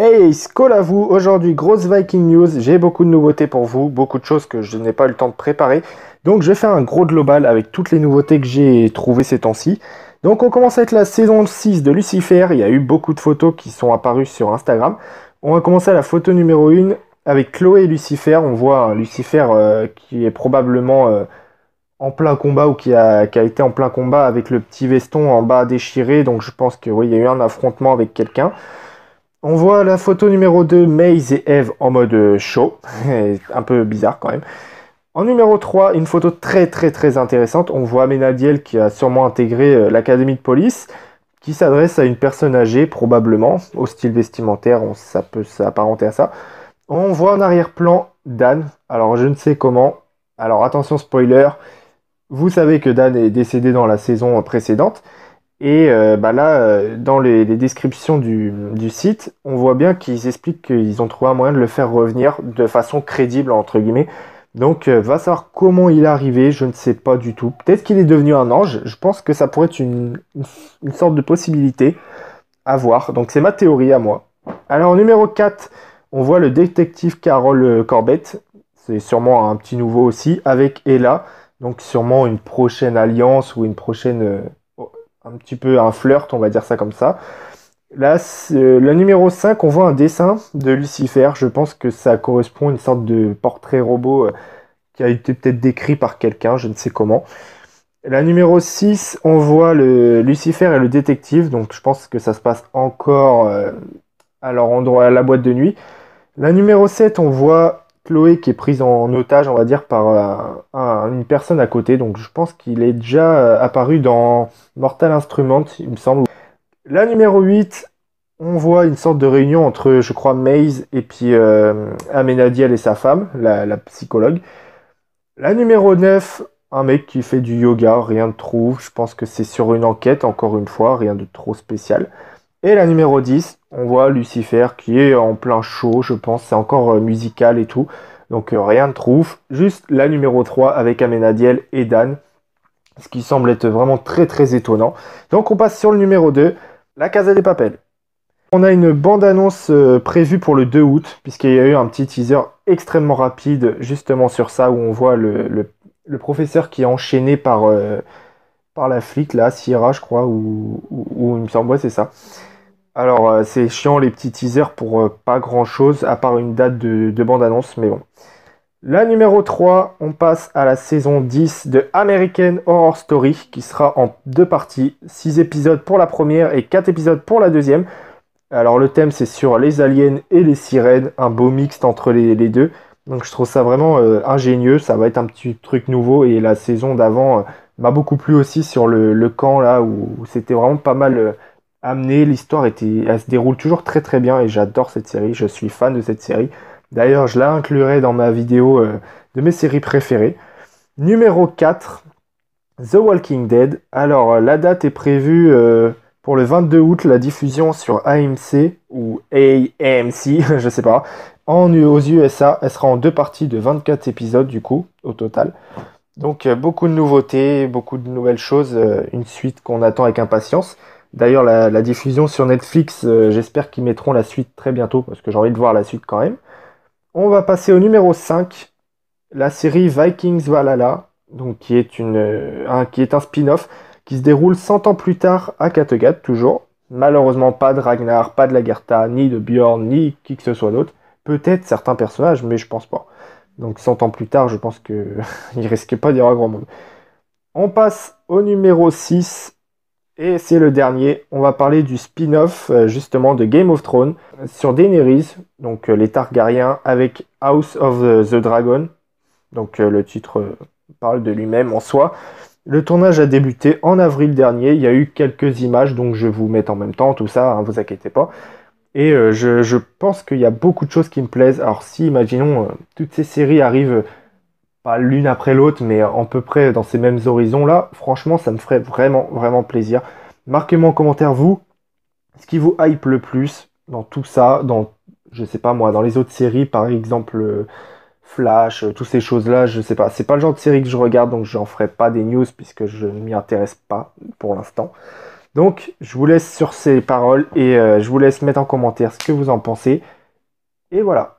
Hey, Skol à vous! Aujourd'hui, grosse Viking News. J'ai beaucoup de nouveautés pour vous, beaucoup de choses que je n'ai pas eu le temps de préparer. Donc, je vais faire un gros global avec toutes les nouveautés que j'ai trouvées ces temps-ci. Donc, on commence avec la saison 6 de Lucifer. Il y a eu beaucoup de photos qui sont apparues sur Instagram. On va commencer à la photo numéro 1 avec Chloé et Lucifer. On voit un Lucifer qui est probablement en plein combat ou qui a été en plein combat avec le petit veston en bas déchiré. Donc, je pense que oui, il y a eu un affrontement avec quelqu'un. On voit la photo numéro 2, Maze et Eve en mode show, un peu bizarre quand même. En numéro 3, une photo très intéressante, on voit Amenadiel qui a sûrement intégré l'académie de police, qui s'adresse à une personne âgée probablement, au style vestimentaire, ça peut s'apparenter à ça. On voit en arrière-plan Dan, alors je ne sais comment, alors attention spoiler, vous savez que Dan est décédé dans la saison précédente, et dans les descriptions du site, on voit bien qu'ils expliquent qu'ils ont trouvé un moyen de le faire revenir de façon crédible, entre guillemets. Donc, va savoir comment il est arrivé, je ne sais pas du tout. Peut-être qu'il est devenu un ange, je pense que ça pourrait être une sorte de possibilité à voir. Donc, c'est ma théorie à moi. Alors, numéro 4, on voit le détective Carole Corbett. C'est sûrement un petit nouveau aussi, avec Ella. Donc, sûrement une prochaine alliance ou une prochaine... un petit peu un flirt, on va dire ça comme ça. Là, le numéro 5, on voit un dessin de Lucifer. Je pense que ça correspond à une sorte de portrait robot qui a été peut-être décrit par quelqu'un, je ne sais comment. La numéro 6, on voit le Lucifer et le détective. Donc je pense que ça se passe encore à leur endroit, à la boîte de nuit. La numéro 7, on voit Chloé qui est prise en otage, on va dire, par une personne à côté. Donc je pense qu'il est déjà apparu dans Mortal Instruments, il me semble. La numéro 8, on voit une sorte de réunion entre, je crois, Maze et puis Amenadiel et sa femme, la psychologue. La numéro 9, un mec qui fait du yoga, rien de trop. Je pense que c'est sur une enquête, encore une fois, rien de trop spécial. Et la numéro 10, on voit Lucifer qui est en plein show, je pense, c'est encore musical et tout. Donc rien de trouf. Juste la numéro 3 avec Amenadiel et Dan, ce qui semble être vraiment très étonnant. Donc on passe sur le numéro 2, la Casa des Papel. On a une bande-annonce prévue pour le 2 août, puisqu'il y a eu un petit teaser extrêmement rapide justement sur ça, où on voit le professeur qui est enchaîné par la flic, là, Sierra, je crois, ou il me semble, ouais, c'est ça. Alors, c'est chiant les petits teasers pour pas grand chose, à part une date de bande-annonce, mais bon. La numéro 3, on passe à la saison 10 de American Horror Story, qui sera en 2 parties, 6 épisodes pour la première et 4 épisodes pour la deuxième. Alors, le thème, c'est sur les aliens et les sirènes, un beau mixte entre les deux. Donc, je trouve ça vraiment ingénieux, ça va être un petit truc nouveau, et la saison d'avant m'a beaucoup plu aussi sur le camp, là, où c'était vraiment pas mal... amené, l'histoire elle se déroule toujours très bien et j'adore cette série, je suis fan de cette série. D'ailleurs, je la inclurai dans ma vidéo de mes séries préférées. Numéro 4, The Walking Dead. Alors, la date est prévue pour le 22 août, la diffusion sur AMC ou AMC, je sais pas, aux USA. Elle sera en 2 parties de 24 épisodes du coup, au total. Donc, beaucoup de nouveautés, beaucoup de nouvelles choses, une suite qu'on attend avec impatience. D'ailleurs, la diffusion sur Netflix, j'espère qu'ils mettront la suite très bientôt, parce que j'ai envie de voir la suite quand même. On va passer au numéro 5, la série Vikings Valhalla, donc qui est un spin-off qui se déroule 100 ans plus tard à Kattegat, toujours. Malheureusement, pas de Ragnar, pas de Lagertha, ni de Bjorn, ni qui que ce soit d'autre. Peut-être certains personnages, mais je pense pas. Donc 100 ans plus tard, je pense qu'il risque pas d'y avoir grand monde. On passe au numéro 6, et c'est le dernier, on va parler du spin-off justement de Game of Thrones sur Daenerys, donc les Targaryens avec House of the Dragon. Donc le titre parle de lui-même en soi. Le tournage a débuté en avril dernier, il y a eu quelques images, donc je vous mets en même temps tout ça, hein, vous inquiétez pas. Et je pense qu'il y a beaucoup de choses qui me plaisent. Alors si, imaginons, toutes ces séries arrivent pas l'une après l'autre, mais à peu près dans ces mêmes horizons-là, franchement, ça me ferait vraiment plaisir. Marquez-moi en commentaire, vous, ce qui vous hype le plus dans tout ça, dans, je sais pas moi, dans les autres séries, par exemple Flash, toutes ces choses-là, je sais pas. C'est pas le genre de série que je regarde, donc j'en ferai pas des news, puisque je ne m'y intéresse pas pour l'instant. Donc, je vous laisse sur ces paroles et je vous laisse mettre en commentaire ce que vous en pensez. Et voilà.